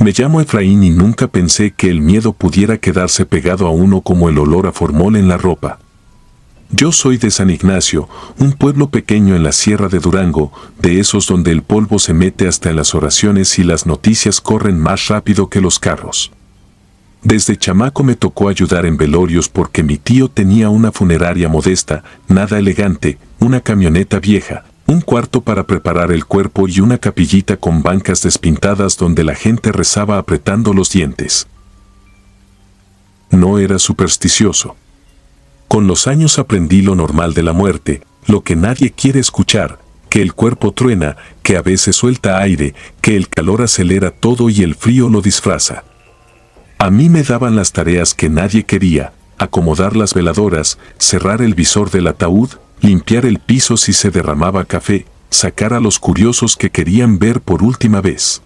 Me llamo Efraín y nunca pensé que el miedo pudiera quedarse pegado a uno como el olor a formol en la ropa. Yo soy de San Ignacio, un pueblo pequeño en la Sierra de Durango, de esos donde el polvo se mete hasta en las oraciones y las noticias corren más rápido que los carros. Desde chamaco me tocó ayudar en velorios porque mi tío tenía una funeraria modesta, nada elegante, una camioneta vieja, un cuarto para preparar el cuerpo y una capillita con bancas despintadas donde la gente rezaba apretando los dientes. No era supersticioso. Con los años aprendí lo normal de la muerte, lo que nadie quiere escuchar, que el cuerpo truena, que a veces suelta aire, que el calor acelera todo y el frío lo disfraza. A mí me daban las tareas que nadie quería, acomodar las veladoras, cerrar el visor del ataúd, limpiar el piso si se derramaba café, sacar a los curiosos que querían ver por última vez.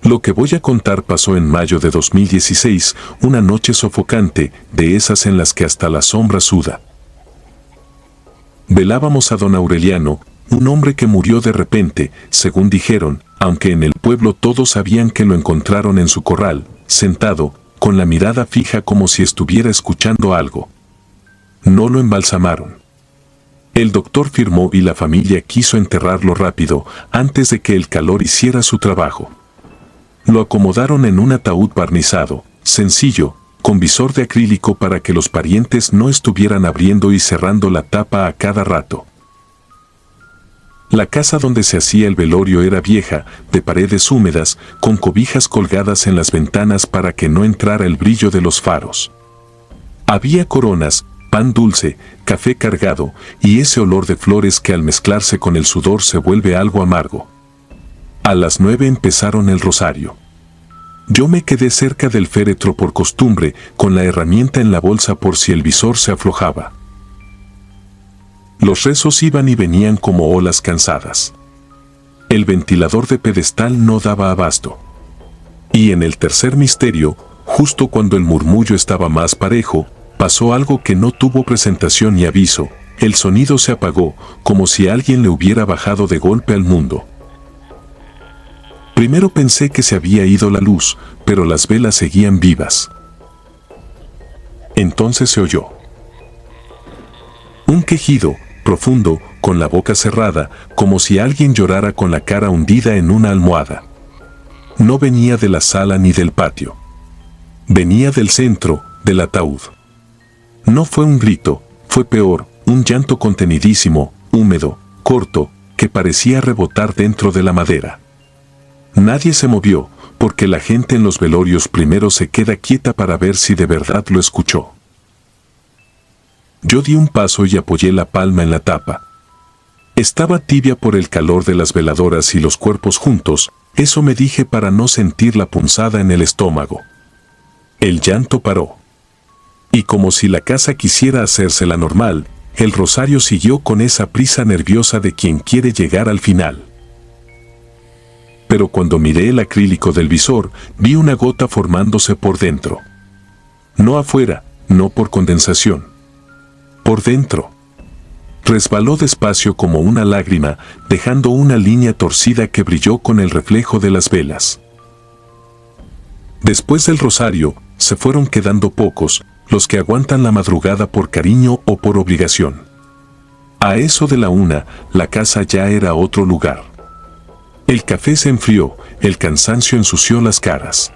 Lo que voy a contar pasó en mayo de 2016, una noche sofocante, de esas en las que hasta la sombra suda. Velábamos a don Aureliano, un hombre que murió de repente, según dijeron, aunque en el pueblo todos sabían que lo encontraron en su corral, sentado, con la mirada fija como si estuviera escuchando algo. No lo embalsamaron. El doctor firmó y la familia quiso enterrarlo rápido, antes de que el calor hiciera su trabajo. Lo acomodaron en un ataúd barnizado, sencillo, con visor de acrílico para que los parientes no estuvieran abriendo y cerrando la tapa a cada rato. La casa donde se hacía el velorio era vieja, de paredes húmedas, con cobijas colgadas en las ventanas para que no entrara el brillo de los faros. Había coronas, pan dulce, café cargado, y ese olor de flores que al mezclarse con el sudor se vuelve algo amargo. A las 9 empezaron el rosario. Yo me quedé cerca del féretro por costumbre, con la herramienta en la bolsa por si el visor se aflojaba. Los rezos iban y venían como olas cansadas. El ventilador de pedestal no daba abasto. Y en el tercer misterio, justo cuando el murmullo estaba más parejo, pasó algo que no tuvo presentación ni aviso. El sonido se apagó, como si alguien le hubiera bajado de golpe al mundo. Primero pensé que se había ido la luz, pero las velas seguían vivas. Entonces se oyó un quejido, profundo, con la boca cerrada, como si alguien llorara con la cara hundida en una almohada. No venía de la sala ni del patio. Venía del centro, del ataúd. No fue un grito, fue peor, un llanto contenidísimo, húmedo, corto, que parecía rebotar dentro de la madera. Nadie se movió, porque la gente en los velorios primero se queda quieta para ver si de verdad lo escuchó. Yo di un paso y apoyé la palma en la tapa. Estaba tibia por el calor de las veladoras y los cuerpos juntos, eso me dije para no sentir la punzada en el estómago. El llanto paró. Y como si la casa quisiera hacérsela normal, el rosario siguió con esa prisa nerviosa de quien quiere llegar al final. Pero cuando miré el acrílico del visor, vi una gota formándose por dentro. No afuera, no por condensación. Por dentro. Resbaló despacio como una lágrima, dejando una línea torcida que brilló con el reflejo de las velas. Después del rosario, se fueron quedando pocos, los que aguantan la madrugada por cariño o por obligación. A eso de la 1, la casa ya era otro lugar. El café se enfrió, el cansancio ensució las caras.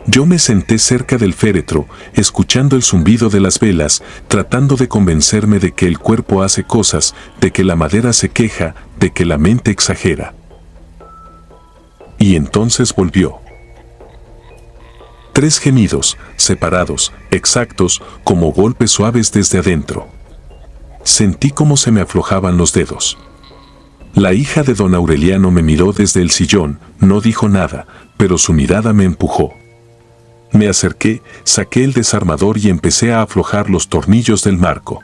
Yo me senté cerca del féretro, escuchando el zumbido de las velas, tratando de convencerme de que el cuerpo hace cosas, de que la madera se queja, de que la mente exagera. Y entonces volvió. 3 gemidos, separados, exactos, como golpes suaves desde adentro. Sentí como se me aflojaban los dedos. La hija de don Aureliano me miró desde el sillón, no dijo nada, pero su mirada me empujó. Me acerqué, saqué el desarmador y empecé a aflojar los tornillos del marco.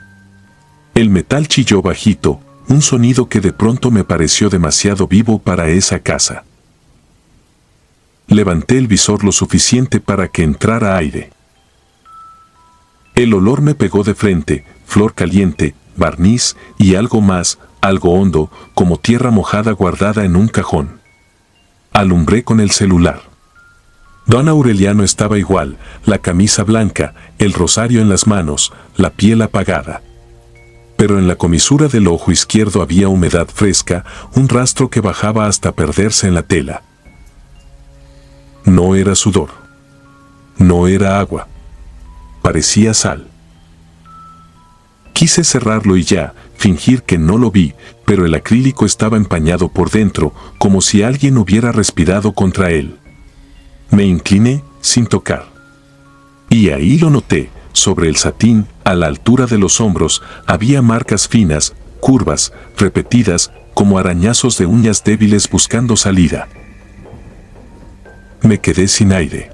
El metal chilló bajito, un sonido que de pronto me pareció demasiado vivo para esa casa. Levanté el visor lo suficiente para que entrara aire. El olor me pegó de frente, flor caliente, barniz y algo más, algo hondo, como tierra mojada guardada en un cajón. Alumbré con el celular. Don Aureliano estaba igual, la camisa blanca, el rosario en las manos, la piel apagada. Pero en la comisura del ojo izquierdo había humedad fresca, un rastro que bajaba hasta perderse en la tela. No era sudor. No era agua. Parecía sal. Quise cerrarlo y ya, fingir que no lo vi, pero el acrílico estaba empañado por dentro, como si alguien hubiera respirado contra él. Me incliné, sin tocar. Y ahí lo noté, sobre el satín, a la altura de los hombros, había marcas finas, curvas, repetidas, como arañazos de uñas débiles buscando salida. Me quedé sin aire.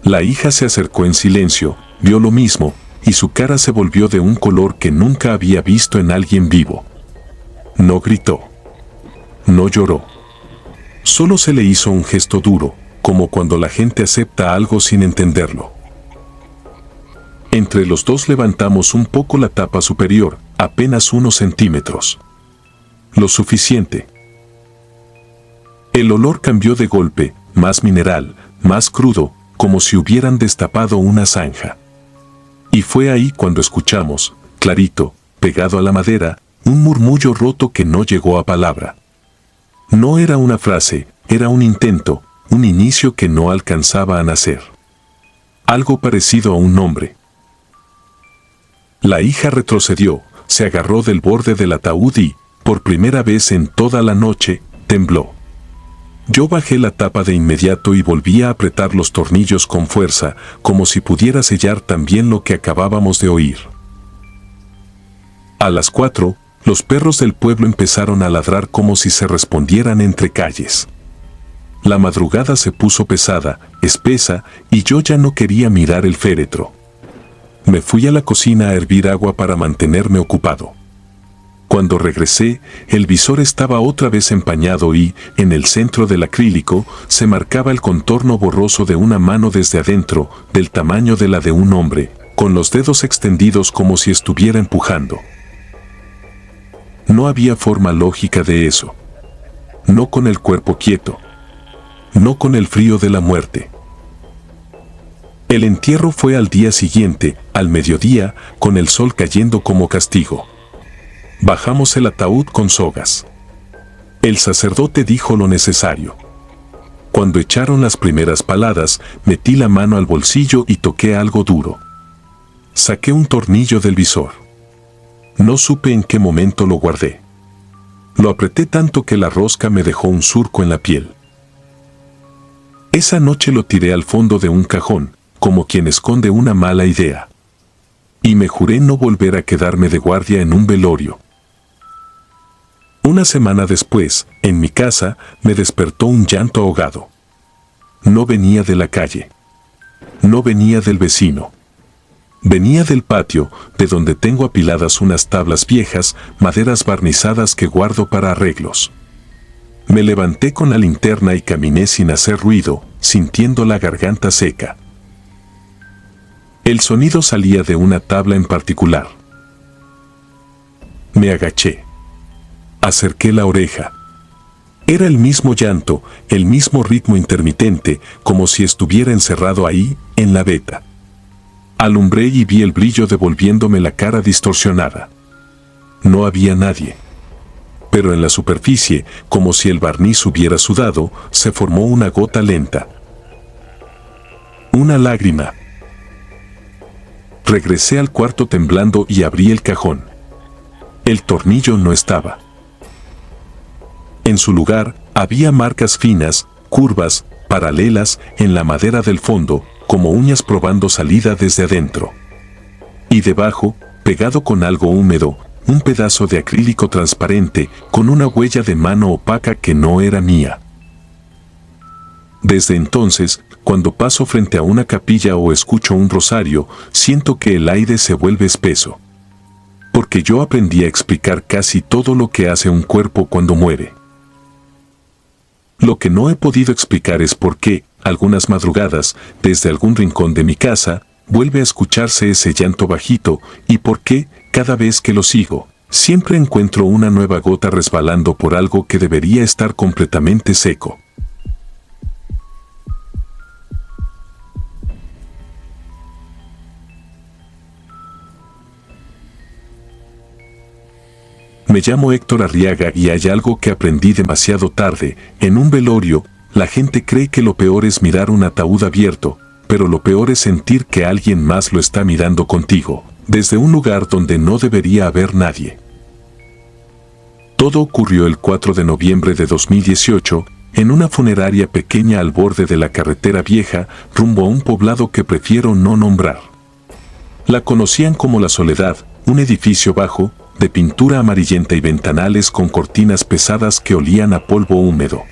La hija se acercó en silencio, vio lo mismo, y su cara se volvió de un color que nunca había visto en alguien vivo. No gritó. No lloró. Solo se le hizo un gesto duro, como cuando la gente acepta algo sin entenderlo. Entre los dos levantamos un poco la tapa superior, apenas unos centímetros. Lo suficiente. El olor cambió de golpe, más mineral, más crudo, como si hubieran destapado una zanja. Y fue ahí cuando escuchamos, clarito, pegado a la madera, un murmullo roto que no llegó a palabra. No era una frase, era un intento, un inicio que no alcanzaba a nacer. Algo parecido a un nombre. La hija retrocedió, se agarró del borde del ataúd y, por primera vez en toda la noche, tembló. Yo bajé la tapa de inmediato y volví a apretar los tornillos con fuerza, como si pudiera sellar también lo que acabábamos de oír. A las 4, los perros del pueblo empezaron a ladrar como si se respondieran entre calles. La madrugada se puso pesada, espesa, y yo ya no quería mirar el féretro. Me fui a la cocina a hervir agua para mantenerme ocupado. Cuando regresé, el visor estaba otra vez empañado y, en el centro del acrílico, se marcaba el contorno borroso de una mano desde adentro, del tamaño de la de un hombre, con los dedos extendidos como si estuviera empujando. No había forma lógica de eso. No con el cuerpo quieto. No con el frío de la muerte. El entierro fue al día siguiente, al mediodía, con el sol cayendo como castigo. Bajamos el ataúd con sogas. El sacerdote dijo lo necesario. Cuando echaron las primeras paladas, metí la mano al bolsillo y toqué algo duro. Saqué un tornillo del visor. No supe en qué momento lo guardé. Lo apreté tanto que la rosca me dejó un surco en la piel. Esa noche lo tiré al fondo de un cajón, como quien esconde una mala idea. Y me juré no volver a quedarme de guardia en un velorio. Una semana después, en mi casa, me despertó un llanto ahogado. No venía de la calle. No venía del vecino. Venía del patio, de donde tengo apiladas unas tablas viejas, maderas barnizadas que guardo para arreglos. Me levanté con la linterna y caminé sin hacer ruido, sintiendo la garganta seca. El sonido salía de una tabla en particular. Me agaché. Acerqué la oreja. Era el mismo llanto, el mismo ritmo intermitente, como si estuviera encerrado ahí, en la veta. Alumbré y vi el brillo devolviéndome la cara distorsionada. No había nadie. Pero en la superficie, como si el barniz hubiera sudado, se formó una gota lenta. Una lágrima. Regresé al cuarto temblando y abrí el cajón. El tornillo no estaba. En su lugar, había marcas finas, curvas, paralelas, en la madera del fondo, como uñas probando salida desde adentro. Y debajo, pegado con algo húmedo, un pedazo de acrílico transparente, con una huella de mano opaca que no era mía. Desde entonces, cuando paso frente a una capilla o escucho un rosario, siento que el aire se vuelve espeso. Porque yo aprendí a explicar casi todo lo que hace un cuerpo cuando muere. Lo que no he podido explicar es por qué, algunas madrugadas, desde algún rincón de mi casa, vuelve a escucharse ese llanto bajito, y por qué, cada vez que lo sigo, siempre encuentro una nueva gota resbalando por algo que debería estar completamente seco. Me llamo Héctor Arriaga y hay algo que aprendí demasiado tarde. En un velorio, la gente cree que lo peor es mirar un ataúd abierto, pero lo peor es sentir que alguien más lo está mirando contigo, desde un lugar donde no debería haber nadie. Todo ocurrió el 4 de noviembre de 2018, en una funeraria pequeña al borde de la carretera vieja, rumbo a un poblado que prefiero no nombrar. La conocían como La Soledad, un edificio bajo, de pintura amarillenta y ventanales con cortinas pesadas que olían a polvo húmedo.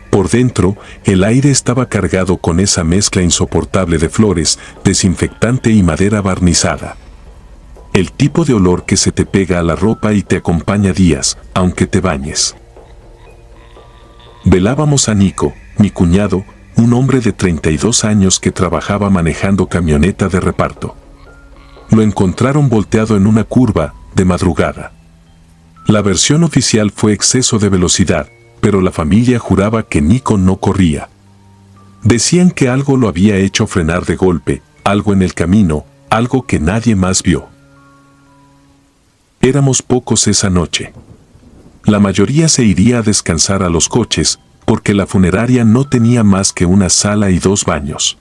Por dentro, el aire estaba cargado con esa mezcla insoportable de flores, desinfectante y madera barnizada. El tipo de olor que se te pega a la ropa y te acompaña días, aunque te bañes. Velábamos a Nico, mi cuñado, un hombre de 32 años que trabajaba manejando camioneta de reparto. Lo encontraron volteado en una curva, de madrugada. La versión oficial fue exceso de velocidad, pero la familia juraba que Nico no corría. Decían que algo lo había hecho frenar de golpe, algo en el camino, algo que nadie más vio. Éramos pocos esa noche. La mayoría se iría a descansar a los coches, porque la funeraria no tenía más que una sala y 2 baños.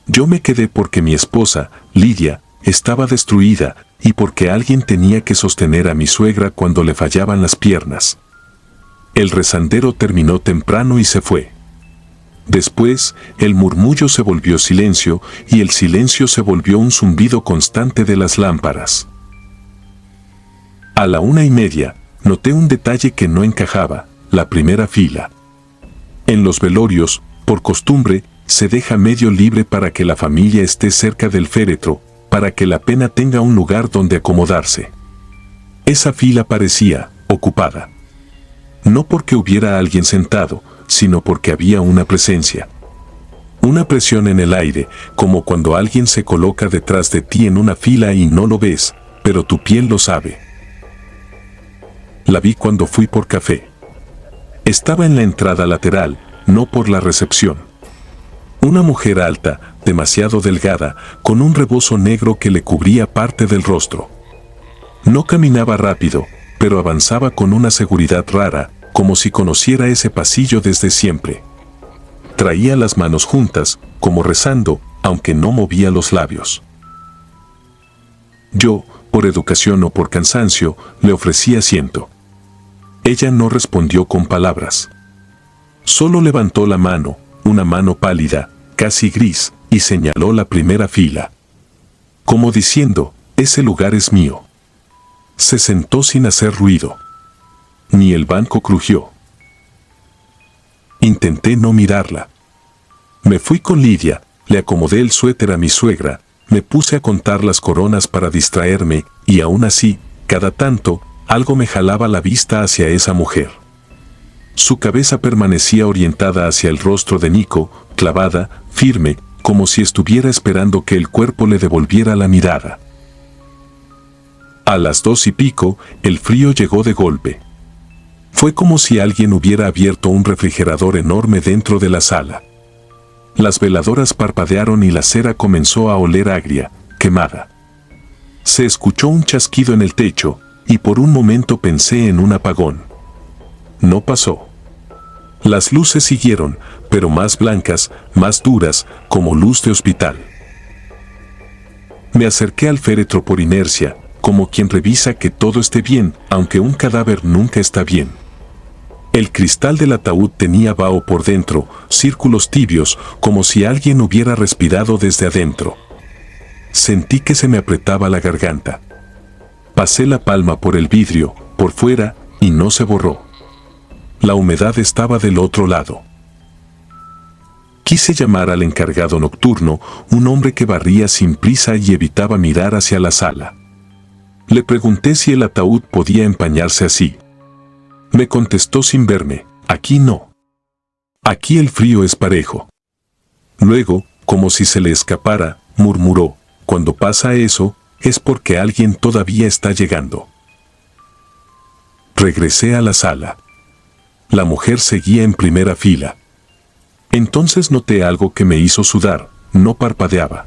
Yo me quedé porque mi esposa, Lidia, estaba destruida, y porque alguien tenía que sostener a mi suegra cuando le fallaban las piernas. El rezandero terminó temprano y se fue. Después, el murmullo se volvió silencio, y el silencio se volvió un zumbido constante de las lámparas. A la 1:30, noté un detalle que no encajaba: la primera fila. En los velorios, por costumbre, se deja medio libre para que la familia esté cerca del féretro, para que la pena tenga un lugar donde acomodarse. Esa fila parecía ocupada. No porque hubiera alguien sentado, sino porque había una presencia. Una presión en el aire, como cuando alguien se coloca detrás de ti en una fila y no lo ves, pero tu piel lo sabe. La vi cuando fui por café. Estaba en la entrada lateral, no por la recepción. Una mujer alta, demasiado delgada, con un rebozo negro que le cubría parte del rostro. No caminaba rápido, pero avanzaba con una seguridad rara, como si conociera ese pasillo desde siempre. Traía las manos juntas, como rezando, aunque no movía los labios. Yo, por educación o por cansancio, le ofrecí asiento. Ella no respondió con palabras. Solo levantó la mano, una mano pálida, casi gris, y señaló la primera fila. Como diciendo, ese lugar es mío. Se sentó sin hacer ruido. Ni el banco crujió. Intenté no mirarla. Me fui con Lidia, le acomodé el suéter a mi suegra, me puse a contar las coronas para distraerme, y aún así, cada tanto, algo me jalaba la vista hacia esa mujer. Su cabeza permanecía orientada hacia el rostro de Nico, clavada, firme, como si estuviera esperando que el cuerpo le devolviera la mirada. A las 2:15, el frío llegó de golpe. Fue como si alguien hubiera abierto un refrigerador enorme dentro de la sala. Las veladoras parpadearon y la cera comenzó a oler agria, quemada. Se escuchó un chasquido en el techo, y por un momento pensé en un apagón. No pasó. Las luces siguieron, pero más blancas, más duras, como luz de hospital. Me acerqué al féretro por inercia, como quien revisa que todo esté bien, aunque un cadáver nunca está bien. El cristal del ataúd tenía vaho por dentro, círculos tibios, como si alguien hubiera respirado desde adentro. Sentí que se me apretaba la garganta. Pasé la palma por el vidrio, por fuera, y no se borró. La humedad estaba del otro lado. Quise llamar al encargado nocturno, un hombre que barría sin prisa y evitaba mirar hacia la sala. Le pregunté si el ataúd podía empañarse así. Me contestó sin verme: aquí no. Aquí el frío es parejo. Luego, como si se le escapara, murmuró: cuando pasa eso, es porque alguien todavía está llegando. Regresé a la sala. La mujer seguía en primera fila. Entonces noté algo que me hizo sudar: no parpadeaba.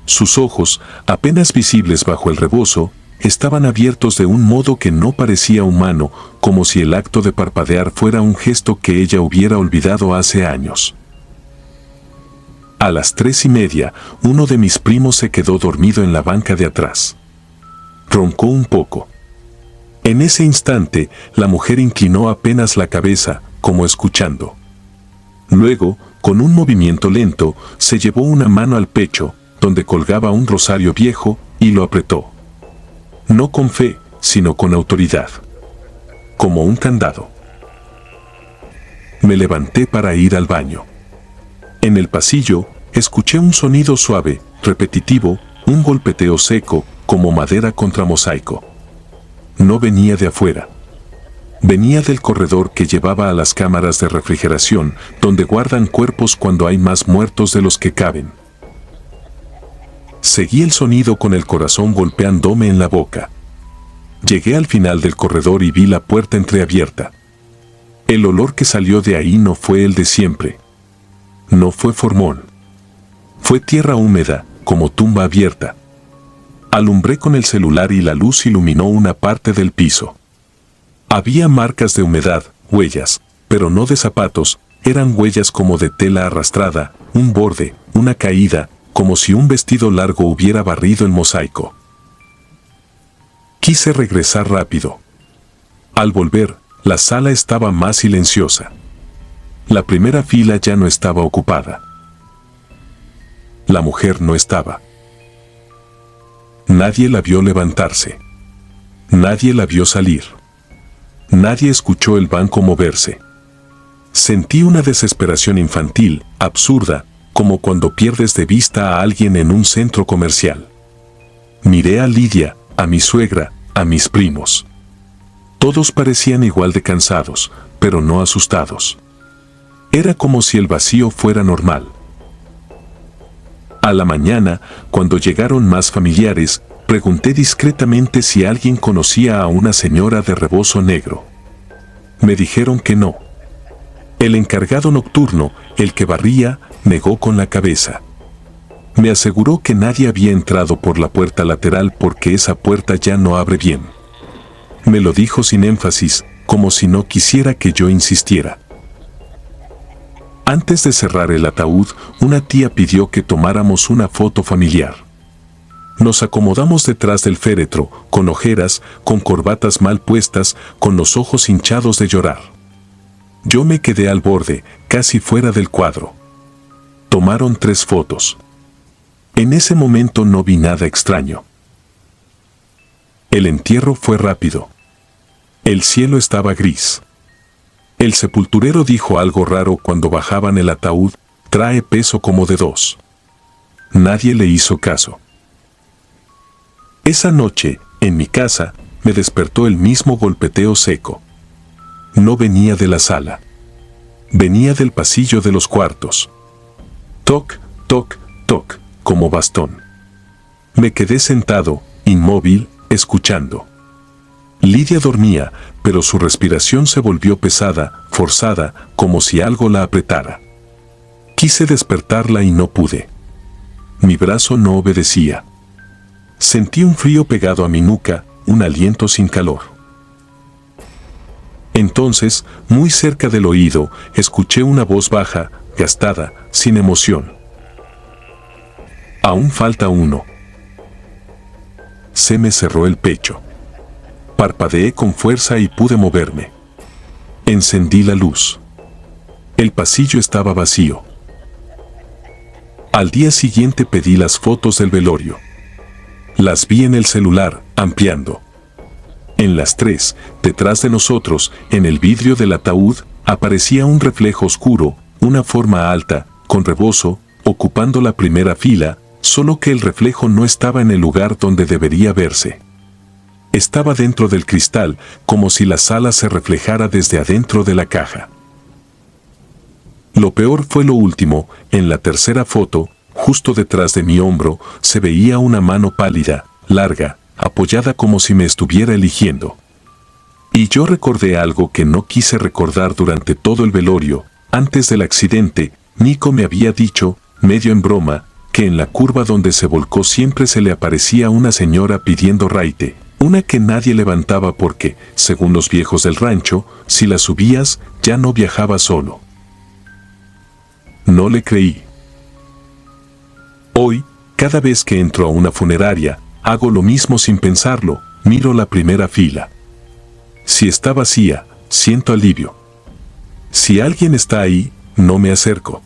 Sus ojos, apenas visibles bajo el rebozo, estaban abiertos de un modo que no parecía humano, como si el acto de parpadear fuera un gesto que ella hubiera olvidado hace años. A las 3:30, uno de mis primos se quedó dormido en la banca de atrás. Roncó un poco. En ese instante, la mujer inclinó apenas la cabeza, como escuchando. Luego, con un movimiento lento, se llevó una mano al pecho, donde colgaba un rosario viejo, y lo apretó. No con fe, sino con autoridad. Como un candado. Me levanté para ir al baño. En el pasillo, escuché un sonido suave, repetitivo, un golpeteo seco, como madera contra mosaico. No venía de afuera. Venía del corredor que llevaba a las cámaras de refrigeración, donde guardan cuerpos cuando hay más muertos de los que caben. Seguí el sonido con el corazón golpeándome en la boca. Llegué al final del corredor y vi la puerta entreabierta. El olor que salió de ahí no fue el de siempre. No fue formol. Fue tierra húmeda, como tumba abierta. Alumbré con el celular y la luz iluminó una parte del piso. Había marcas de humedad, huellas, pero no de zapatos, eran huellas como de tela arrastrada, un borde, una caída, como si un vestido largo hubiera barrido el mosaico. Quise regresar rápido. Al volver, la sala estaba más silenciosa. La primera fila ya no estaba ocupada. La mujer no estaba. Nadie la vio levantarse. Nadie la vio salir. Nadie escuchó el banco moverse. Sentí una desesperación infantil, absurda, como cuando pierdes de vista a alguien en un centro comercial. Miré a Lidia, a mi suegra, a mis primos. Todos parecían igual de cansados, pero no asustados. Era como si el vacío fuera normal. A la mañana, cuando llegaron más familiares, pregunté discretamente si alguien conocía a una señora de rebozo negro. Me dijeron que no. El encargado nocturno, el que barría, negó con la cabeza. Me aseguró que nadie había entrado por la puerta lateral porque esa puerta ya no abre bien. Me lo dijo sin énfasis, como si no quisiera que yo insistiera. Antes de cerrar el ataúd, una tía pidió que tomáramos una foto familiar. Nos acomodamos detrás del féretro, con ojeras, con corbatas mal puestas, con los ojos hinchados de llorar. Yo me quedé al borde, casi fuera del cuadro. Tomaron 3 fotos. En ese momento no vi nada extraño. El entierro fue rápido. El cielo estaba gris. El sepulturero dijo algo raro cuando bajaban el ataúd, trae peso como de 2. Nadie le hizo caso. Esa noche, en mi casa, me despertó el mismo golpeteo seco. No venía de la sala. Venía del pasillo de los cuartos. Toc, toc, toc, como bastón. Me quedé sentado, inmóvil, escuchando. Lidia dormía, pero su respiración se volvió pesada, forzada, como si algo la apretara. Quise despertarla y no pude. Mi brazo no obedecía. Sentí un frío pegado a mi nuca, un aliento sin calor. Entonces, muy cerca del oído, escuché una voz baja, gastada, sin emoción. Aún falta uno. Se me cerró el pecho. Parpadeé con fuerza y pude moverme. Encendí la luz. El pasillo estaba vacío. Al día siguiente pedí las fotos del velorio. Las vi en el celular, ampliando. En las 3, detrás de nosotros, en el vidrio del ataúd, aparecía un reflejo oscuro, una forma alta, con rebozo, ocupando la primera fila, solo que el reflejo no estaba en el lugar donde debería verse. Estaba dentro del cristal, como si la sala se reflejara desde adentro de la caja. Lo peor fue lo último, en la tercera foto, justo detrás de mi hombro, se veía una mano pálida, larga, apoyada como si me estuviera eligiendo. Y yo recordé algo que no quise recordar durante todo el velorio. Antes del accidente, Nico me había dicho, medio en broma, que en la curva donde se volcó siempre se le aparecía una señora pidiendo raite, Una que nadie levantaba porque, según los viejos del rancho, si la subías, ya no viajaba solo. No le creí. Hoy, cada vez que entro a una funeraria, hago lo mismo sin pensarlo, miro la primera fila. Si está vacía, siento alivio. Si alguien está ahí, no me acerco.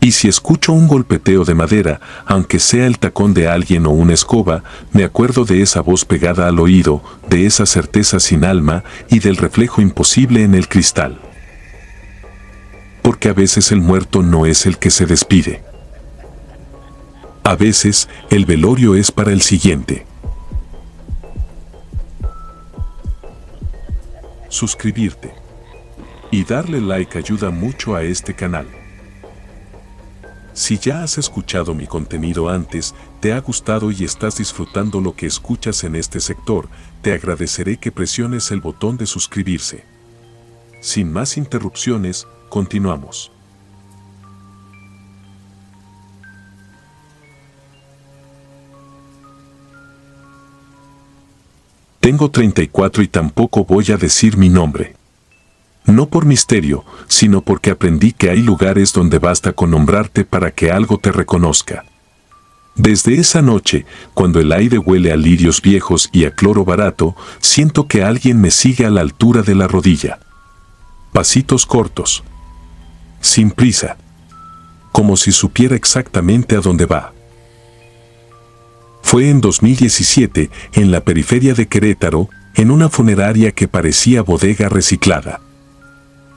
Y si escucho un golpeteo de madera, aunque sea el tacón de alguien o una escoba, me acuerdo de esa voz pegada al oído, de esa certeza sin alma y del reflejo imposible en el cristal. Porque a veces el muerto no es el que se despide. A veces, el velorio es para el siguiente. Suscribirte y darle like ayuda mucho a este canal. Si ya has escuchado mi contenido antes, te ha gustado y estás disfrutando lo que escuchas en este sector, te agradeceré que presiones el botón de suscribirse. Sin más interrupciones, continuamos. Tengo 34 y tampoco voy a decir mi nombre. No por misterio, sino porque aprendí que hay lugares donde basta con nombrarte para que algo te reconozca. Desde esa noche, cuando el aire huele a lirios viejos y a cloro barato, siento que alguien me sigue a la altura de la rodilla. Pasitos cortos. Sin prisa. Como si supiera exactamente a dónde va. Fue en 2017, en la periferia de Querétaro, en una funeraria que parecía bodega reciclada.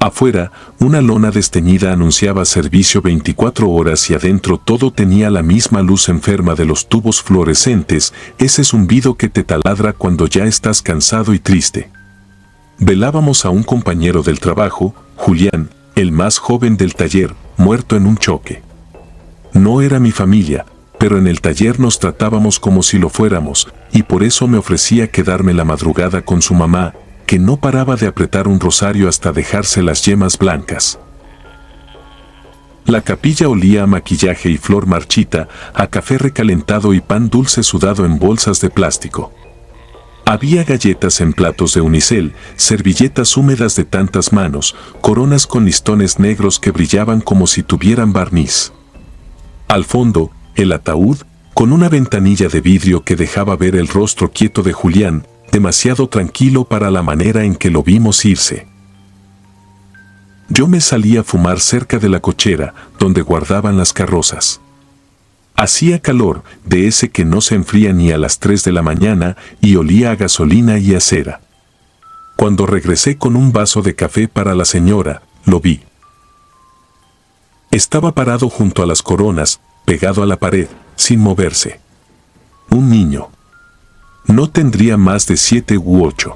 Afuera, una lona desteñida anunciaba servicio 24 horas y adentro todo tenía la misma luz enferma de los tubos fluorescentes, ese zumbido que te taladra cuando ya estás cansado y triste. Velábamos a un compañero del trabajo, Julián, el más joven del taller, muerto en un choque. No era mi familia, pero en el taller nos tratábamos como si lo fuéramos, y por eso me ofrecía quedarme la madrugada con su mamá, que no paraba de apretar un rosario hasta dejarse las yemas blancas. La capilla olía a maquillaje y flor marchita, a café recalentado y pan dulce sudado en bolsas de plástico. Había galletas en platos de unicel, servilletas húmedas de tantas manos, coronas con listones negros que brillaban como si tuvieran barniz. Al fondo, el ataúd, con una ventanilla de vidrio que dejaba ver el rostro quieto de Julián, demasiado tranquilo para la manera en que lo vimos irse. Yo me salí a fumar cerca de la cochera, donde guardaban las carrozas. Hacía calor, de ese que no se enfría ni a las 3 de la mañana, y olía a gasolina y a cera. Cuando regresé con un vaso de café para la señora, lo vi. Estaba parado junto a las coronas, pegado a la pared, sin moverse. Un niño. No tendría más de 7 u 8.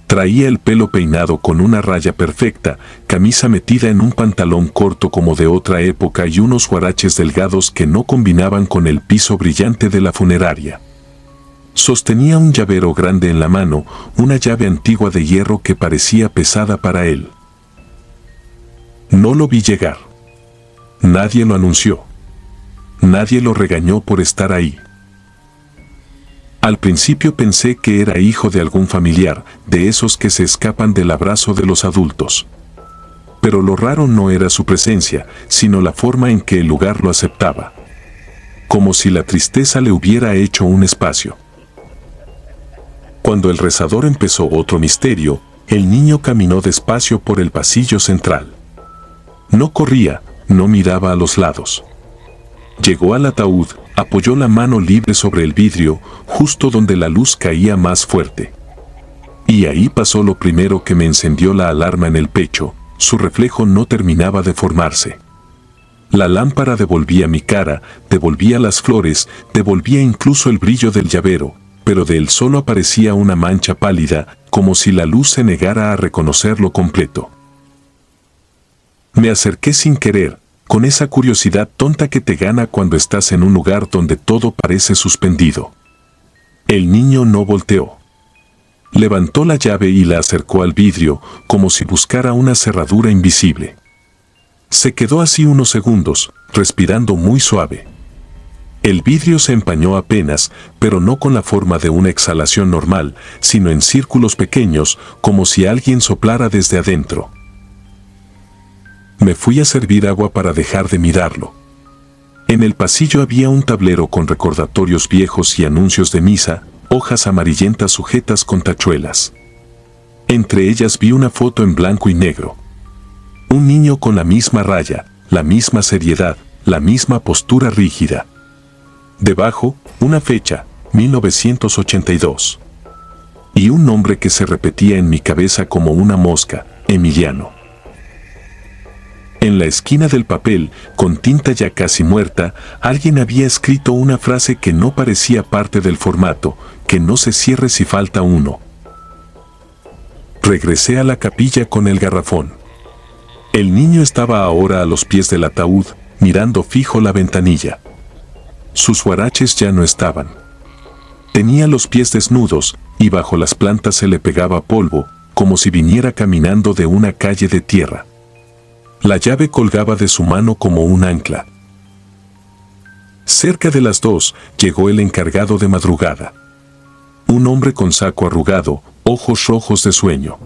Traía el pelo peinado con una raya perfecta, camisa metida en un pantalón corto como de otra época y unos huaraches delgados que no combinaban con el piso brillante de la funeraria. Sostenía un llavero grande en la mano, una llave antigua de hierro que parecía pesada para él. No lo vi llegar. Nadie lo anunció. Nadie lo regañó por estar ahí. Al principio pensé que era hijo de algún familiar, de esos que se escapan del abrazo de los adultos. Pero lo raro no era su presencia, sino la forma en que el lugar lo aceptaba. Como si la tristeza le hubiera hecho un espacio. Cuando el rezador empezó otro misterio, el niño caminó despacio por el pasillo central. No corría, no miraba a los lados. Llegó al ataúd, apoyó la mano libre sobre el vidrio, justo donde la luz caía más fuerte. Y ahí pasó lo primero que me encendió la alarma en el pecho, su reflejo no terminaba de formarse. La lámpara devolvía mi cara, devolvía las flores, devolvía incluso el brillo del llavero, pero de él solo aparecía una mancha pálida, como si la luz se negara a reconocerlo completo. Me acerqué sin querer, con esa curiosidad tonta que te gana cuando estás en un lugar donde todo parece suspendido. El niño no volteó. Levantó la llave y la acercó al vidrio, como si buscara una cerradura invisible. Se quedó así unos segundos, respirando muy suave. El vidrio se empañó apenas, pero no con la forma de una exhalación normal, sino en círculos pequeños, como si alguien soplara desde adentro. Me fui a servir agua para dejar de mirarlo. En el pasillo había un tablero con recordatorios viejos y anuncios de misa, hojas amarillentas sujetas con tachuelas. Entre ellas vi una foto en blanco y negro. Un niño con la misma raya, la misma seriedad, la misma postura rígida. Debajo, una fecha, 1982. Y un nombre que se repetía en mi cabeza como una mosca, Emiliano. En la esquina del papel, con tinta ya casi muerta, alguien había escrito una frase que no parecía parte del formato, que no se cierre si falta uno. Regresé a la capilla con el garrafón. El niño estaba ahora a los pies del ataúd, mirando fijo la ventanilla. Sus huaraches ya no estaban. Tenía los pies desnudos, y bajo las plantas se le pegaba polvo, como si viniera caminando de una calle de tierra. La llave colgaba de su mano como un ancla. Cerca de las 2 llegó el encargado de madrugada. Un hombre con saco arrugado, ojos rojos de sueño.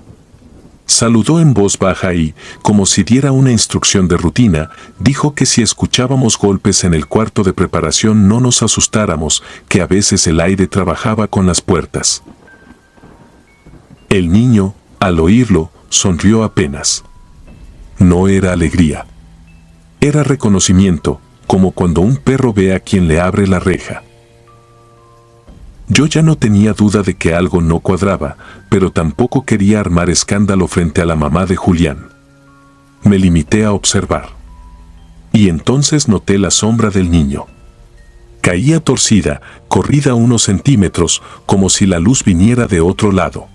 Saludó en voz baja y, como si diera una instrucción de rutina, dijo que si escuchábamos golpes en el cuarto de preparación no nos asustáramos, que a veces el aire trabajaba con las puertas. El niño, al oírlo, sonrió apenas. No era alegría. Era reconocimiento, como cuando un perro ve a quien le abre la reja. Yo ya no tenía duda de que algo no cuadraba, pero tampoco quería armar escándalo frente a la mamá de Julián. Me limité a observar. Y entonces noté la sombra del niño. Caía torcida, corrida unos centímetros, como si la luz viniera de otro lado.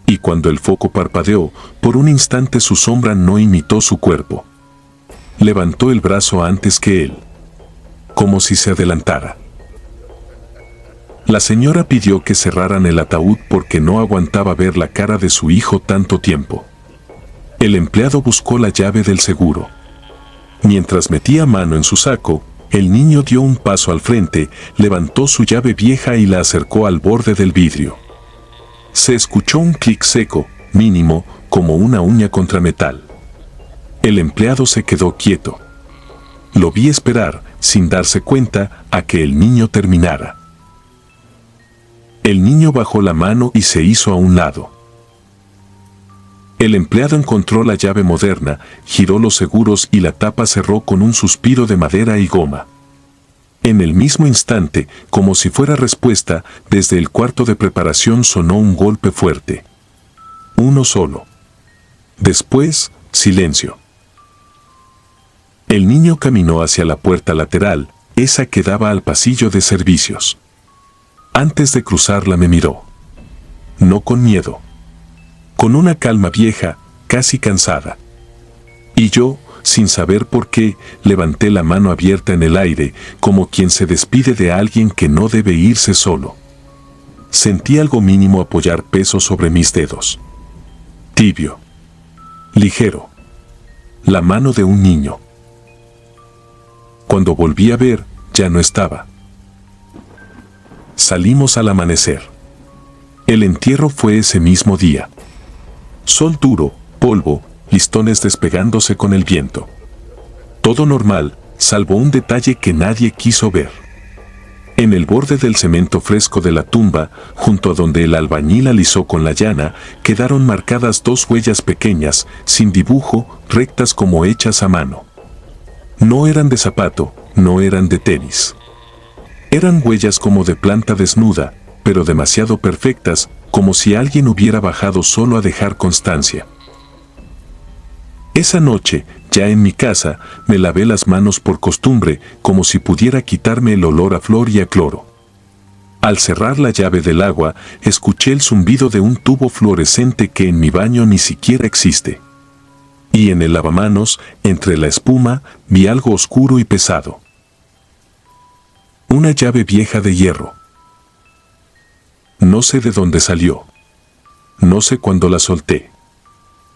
Y cuando el foco parpadeó, por un instante su sombra no imitó su cuerpo. Levantó el brazo antes que él, como si se adelantara. La señora pidió que cerraran el ataúd porque no aguantaba ver la cara de su hijo tanto tiempo. El empleado buscó la llave del seguro. Mientras metía mano en su saco, el niño dio un paso al frente, levantó su llave vieja y la acercó al borde del vidrio. Se escuchó un clic seco, mínimo, como una uña contra metal. El empleado se quedó quieto. Lo vi esperar, sin darse cuenta, a que el niño terminara. El niño bajó la mano y se hizo a un lado. El empleado encontró la llave moderna, giró los seguros y la tapa cerró con un suspiro de madera y goma. En el mismo instante, como si fuera respuesta, desde el cuarto de preparación sonó un golpe fuerte. Uno solo. Después, silencio. El niño caminó hacia la puerta lateral, esa que daba al pasillo de servicios. Antes de cruzarla me miró. No con miedo. Con una calma vieja, casi cansada. Y yo, sin saber por qué, levanté la mano abierta en el aire, como quien se despide de alguien que no debe irse solo. Sentí algo mínimo apoyar peso sobre mis dedos. Tibio. Ligero. La mano de un niño. Cuando volví a ver, ya no estaba. Salimos al amanecer. El entierro fue ese mismo día. Sol duro, polvo, listones despegándose con el viento. Todo normal, salvo un detalle que nadie quiso ver. En el borde del cemento fresco de la tumba, junto a donde el albañil alisó con la llana, quedaron marcadas 2 huellas pequeñas, sin dibujo, rectas como hechas a mano. No eran de zapato, no eran de tenis. Eran huellas como de planta desnuda, pero demasiado perfectas, como si alguien hubiera bajado solo a dejar constancia. Esa noche, ya en mi casa, me lavé las manos por costumbre, como si pudiera quitarme el olor a flor y a cloro. Al cerrar la llave del agua, escuché el zumbido de un tubo fluorescente que en mi baño ni siquiera existe. Y en el lavamanos, entre la espuma, vi algo oscuro y pesado. Una llave vieja de hierro. No sé de dónde salió. No sé cuándo la solté.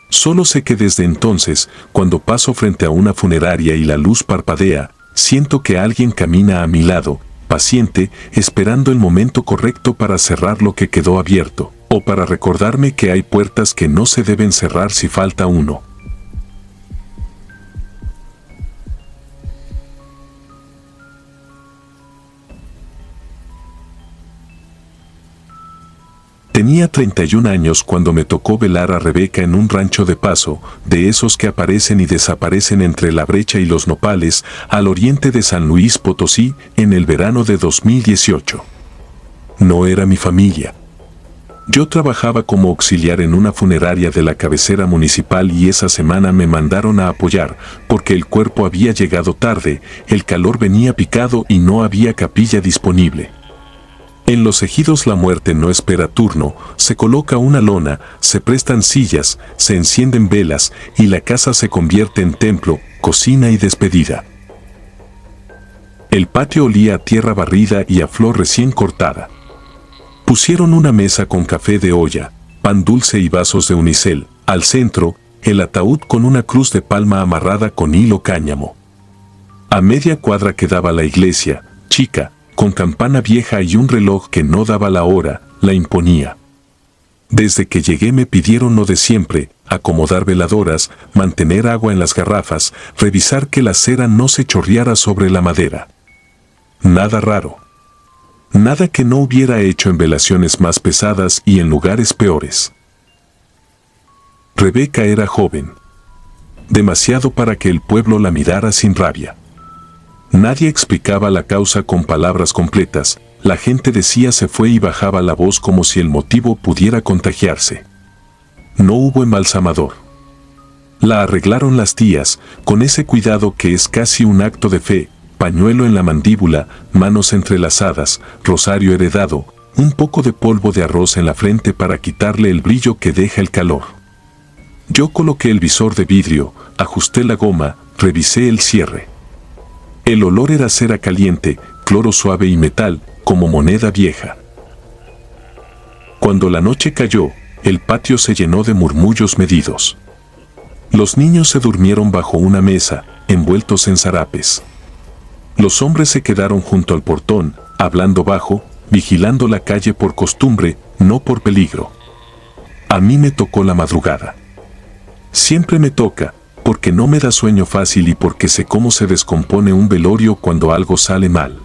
Solo sé que desde entonces, cuando paso frente a una funeraria y la luz parpadea, siento que alguien camina a mi lado, paciente, esperando el momento correcto para cerrar lo que quedó abierto, o para recordarme que hay puertas que no se deben cerrar si falta uno. Tenía 31 años cuando me tocó velar a Rebeca en un rancho de paso, de esos que aparecen y desaparecen entre la brecha y los nopales, al oriente de San Luis Potosí, en el verano de 2018. No era mi familia. Yo trabajaba como auxiliar en una funeraria de la cabecera municipal y esa semana me mandaron a apoyar, porque el cuerpo había llegado tarde, el calor venía picado y no había capilla disponible. En los ejidos la muerte no espera turno, se coloca una lona, se prestan sillas, se encienden velas y la casa se convierte en templo, cocina y despedida. El patio olía a tierra barrida y a flor recién cortada. Pusieron una mesa con café de olla, pan dulce y vasos de unicel, al centro, el ataúd con una cruz de palma amarrada con hilo cáñamo. A media cuadra quedaba la iglesia, chica, con campana vieja y un reloj que no daba la hora, la imponía. Desde que llegué me pidieron lo de siempre, acomodar veladoras, mantener agua en las garrafas, revisar que la cera no se chorreara sobre la madera. Nada raro. Nada que no hubiera hecho en velaciones más pesadas y en lugares peores. Rebeca era joven. Demasiado para que el pueblo la mirara sin rabia. Nadie explicaba la causa con palabras completas, la gente decía se fue y bajaba la voz como si el motivo pudiera contagiarse. No hubo embalsamador. La arreglaron las tías, con ese cuidado que es casi un acto de fe, pañuelo en la mandíbula, manos entrelazadas, rosario heredado, un poco de polvo de arroz en la frente para quitarle el brillo que deja el calor. Yo coloqué el visor de vidrio, ajusté la goma, revisé el cierre. El olor era cera caliente, cloro suave y metal, como moneda vieja. Cuando la noche cayó, el patio se llenó de murmullos medidos. Los niños se durmieron bajo una mesa, envueltos en zarapes. Los hombres se quedaron junto al portón, hablando bajo, vigilando la calle por costumbre, no por peligro. A mí me tocó la madrugada. Siempre me toca, porque no me da sueño fácil y porque sé cómo se descompone un velorio cuando algo sale mal.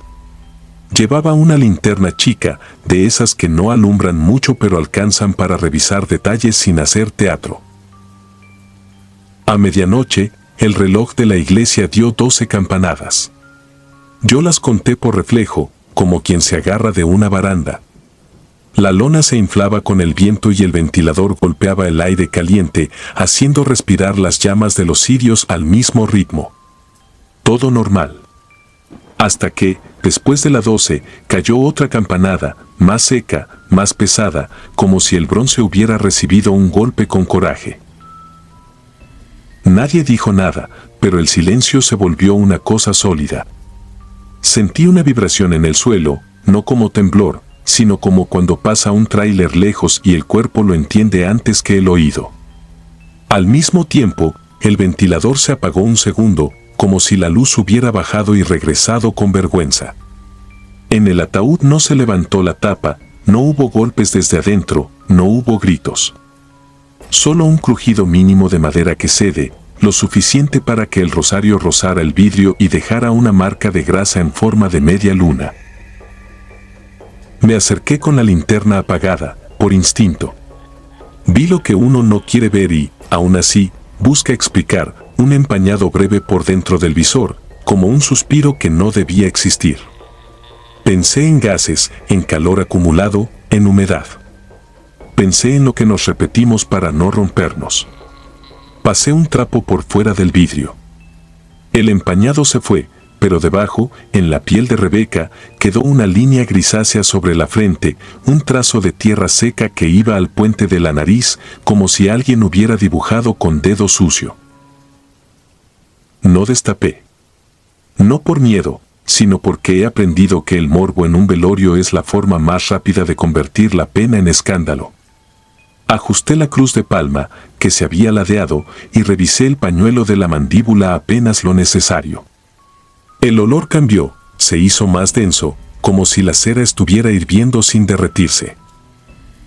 Llevaba una linterna chica, de esas que no alumbran mucho pero alcanzan para revisar detalles sin hacer teatro. A medianoche, el reloj de la iglesia dio 12 campanadas. Yo las conté por reflejo, como quien se agarra de una baranda. La lona se inflaba con el viento y el ventilador golpeaba el aire caliente, haciendo respirar las llamas de los cirios al mismo ritmo. Todo normal. Hasta que, después de la 12, cayó otra campanada, más seca, más pesada, como si el bronce hubiera recibido un golpe con coraje. Nadie dijo nada, pero el silencio se volvió una cosa sólida. Sentí una vibración en el suelo, no como temblor, sino como cuando pasa un tráiler lejos y el cuerpo lo entiende antes que el oído. Al mismo tiempo, el ventilador se apagó un segundo, como si la luz hubiera bajado y regresado con vergüenza. En el ataúd no se levantó la tapa, no hubo golpes desde adentro, no hubo gritos. Solo un crujido mínimo de madera que cede, lo suficiente para que el rosario rozara el vidrio y dejara una marca de grasa en forma de media luna. Me acerqué con la linterna apagada, por instinto. Vi lo que uno no quiere ver y, aún así, busca explicar, un empañado breve por dentro del visor, como un suspiro que no debía existir. Pensé en gases, en calor acumulado, en humedad. Pensé en lo que nos repetimos para no rompernos. Pasé un trapo por fuera del vidrio. El empañado se fue, pero debajo, en la piel de Rebeca, quedó una línea grisácea sobre la frente, un trazo de tierra seca que iba al puente de la nariz, como si alguien hubiera dibujado con dedo sucio. No destapé. No por miedo, sino porque he aprendido que el morbo en un velorio es la forma más rápida de convertir la pena en escándalo. Ajusté la cruz de palma, que se había ladeado, y revisé el pañuelo de la mandíbula apenas lo necesario. El olor cambió, se hizo más denso, como si la cera estuviera hirviendo sin derretirse.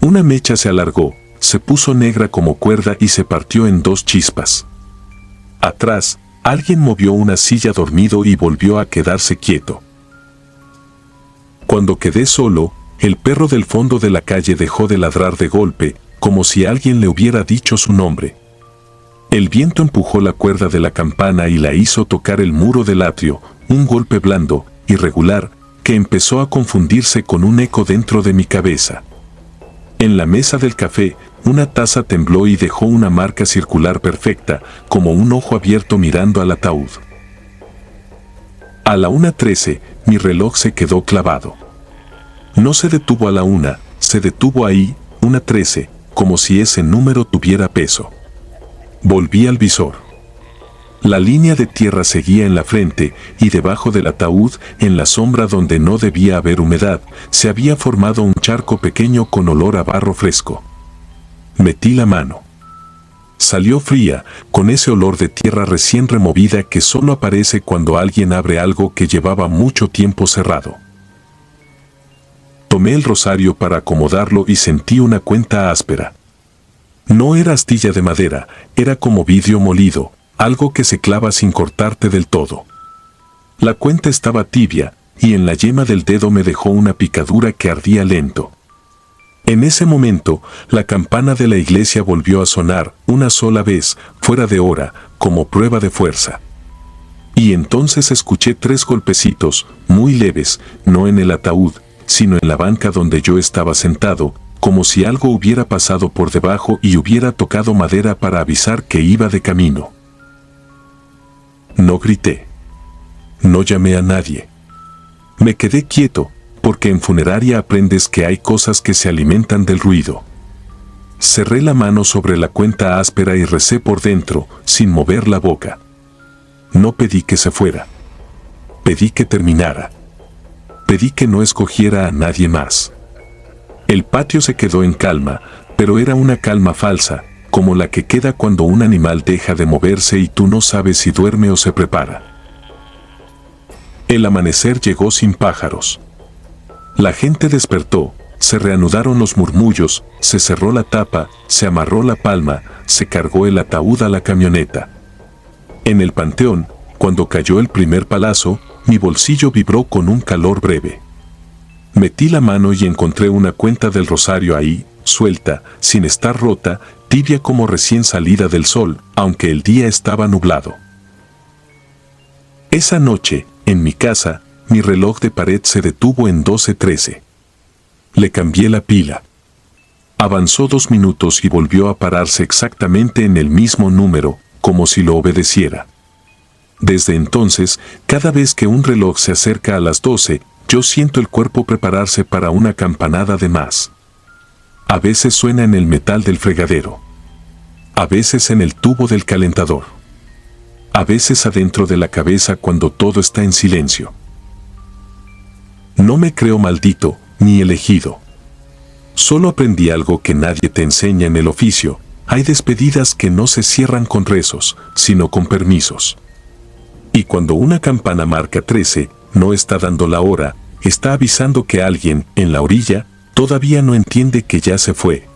Una mecha se alargó, se puso negra como cuerda y se partió en dos chispas. Atrás, alguien movió una silla dormido y volvió a quedarse quieto. Cuando quedé solo, el perro del fondo de la calle dejó de ladrar de golpe, como si alguien le hubiera dicho su nombre. El viento empujó la cuerda de la campana y la hizo tocar el muro del atrio, un golpe blando, irregular, que empezó a confundirse con un eco dentro de mi cabeza. En la mesa del café, una taza tembló y dejó una marca circular perfecta, como un ojo abierto mirando al ataúd. A la 1:13, mi reloj se quedó clavado. No se detuvo a la 1, se detuvo ahí, 1:13, como si ese número tuviera peso. Volví al visor. La línea de tierra seguía en la frente y debajo del ataúd, en la sombra donde no debía haber humedad, se había formado un charco pequeño con olor a barro fresco. Metí la mano. Salió fría, con ese olor de tierra recién removida que solo aparece cuando alguien abre algo que llevaba mucho tiempo cerrado. Tomé el rosario para acomodarlo y sentí una cuenta áspera. No era astilla de madera, era como vidrio molido, algo que se clava sin cortarte del todo. La cuenta estaba tibia, y en la yema del dedo me dejó una picadura que ardía lento. En ese momento, la campana de la iglesia volvió a sonar, una sola vez, fuera de hora, como prueba de fuerza. Y entonces escuché 3 golpecitos, muy leves, no en el ataúd, sino en la banca donde yo estaba sentado, como si algo hubiera pasado por debajo y hubiera tocado madera para avisar que iba de camino. No grité. No llamé a nadie. Me quedé quieto, porque en funeraria aprendes que hay cosas que se alimentan del ruido. Cerré la mano sobre la cuenta áspera y recé por dentro, sin mover la boca. No pedí que se fuera. Pedí que terminara. Pedí que no escogiera a nadie más. El patio se quedó en calma, pero era una calma falsa, como la que queda cuando un animal deja de moverse y tú no sabes si duerme o se prepara. El amanecer llegó sin pájaros. La gente despertó, se reanudaron los murmullos, se cerró la tapa, se amarró la palma, se cargó el ataúd a la camioneta. En el panteón, cuando cayó el primer palazo, mi bolsillo vibró con un calor breve. Metí la mano y encontré una cuenta del rosario ahí, suelta, sin estar rota, tibia como recién salida del sol, aunque el día estaba nublado. Esa noche, en mi casa, mi reloj de pared se detuvo en 12:13. Le cambié la pila. Avanzó 2 minutos y volvió a pararse exactamente en el mismo número, como si lo obedeciera. Desde entonces, cada vez que un reloj se acerca a las 12, yo siento el cuerpo prepararse para una campanada de más. A veces suena en el metal del fregadero. A veces en el tubo del calentador. A veces adentro de la cabeza cuando todo está en silencio. No me creo maldito, ni elegido. Solo aprendí algo que nadie te enseña en el oficio. Hay despedidas que no se cierran con rezos, sino con permisos. Y cuando una campana marca 13, no está dando la hora, está avisando que alguien, en la orilla, todavía no entiende que ya se fue.